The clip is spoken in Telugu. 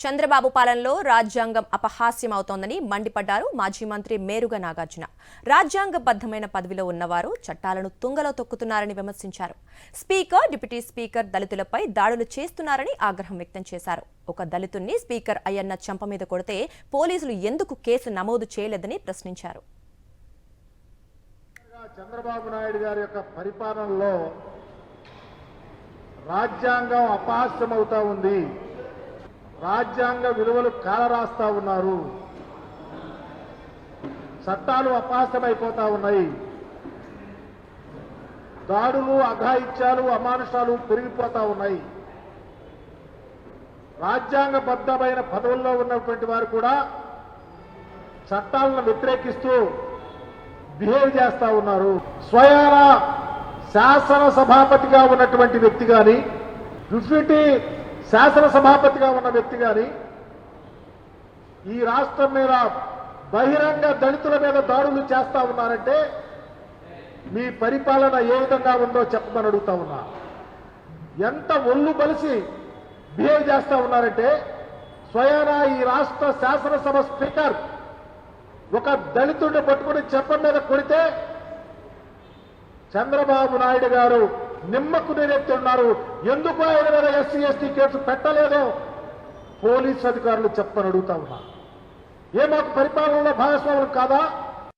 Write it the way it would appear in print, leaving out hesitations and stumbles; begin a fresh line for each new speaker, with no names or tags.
చంద్రబాబు పాలనలో రాజ్యాంగం అపహాస్యమవుతోందని మండిపడ్డారు మాజీ మంత్రి మేరుగ నాగార్జున. రాజ్యాంగబద్ధమైన పదవిలో ఉన్నవారు చట్టాలను తుంగలో తొక్కుతున్నారని విమర్శించారు. స్పీకర్, డిప్యూటీ స్పీకర్ దళితులపై దాడులు చేస్తున్నారని ఆగ్రహం వ్యక్తం చేశారు. ఒక దళితుణ్ణి స్పీకర్ అయ్యన్న చెంప మీద కొడితే పోలీసులు ఎందుకు కేసు నమోదు చేయలేదని ప్రశ్నించారు.
చంద్రబాబు నాయుడు గారి యొక్క పరిపాలనలో రాజ్యాంగం అపహాస్యమవుతా ఉంది. రాజ్యాంగ విలువలు కాలరాస్తా ఉన్నారు. చట్టాలు అపహాస్యమైపోతా ఉన్నాయి. దాడులు, అఘాయిత్యాలు, అమానుషాలు పెరిగిపోతా ఉన్నాయి. రాజ్యాంగబద్ధమైన పదవుల్లో ఉన్నటువంటి వారు కూడా చట్టాలను వ్యతిరేకిస్తూ బిహేవ్ చేస్తా ఉన్నారు. స్వయాన శాసనసభాపతిగా ఉన్నటువంటి వ్యక్తి కానీ, డిప్యూటీ శాసనసభాపతిగా ఉన్న వ్యక్తి కానీ ఈ రాష్ట్రం మీద బహిరంగ దళితుల మీద దాడులు చేస్తా ఉన్నారంటే మీ పరిపాలన ఏ విధంగా ఉందో చెప్పమని అడుగుతా ఉన్నా. ఎంత ఒళ్ళు బలిసి బిహేవ్ చేస్తా ఉన్నారంటే స్వయాన ఈ రాష్ట్ర శాసనసభ స్పీకర్ ఒక దళితుడిని పట్టుకుని చెంప మీద కొడితే చంద్రబాబు నాయుడు గారు నిమ్మకు నీరెత్తున్నారు. ఎందుకు ఆయన మీద ఎస్సీ ఎస్టీ కేసు పెట్టలేదో పోలీసు అధికారులు చెప్పని అడుగుతా ఉన్నారు. ఏ మాకు పరిపాలనలో భాగస్వాములు కాదా?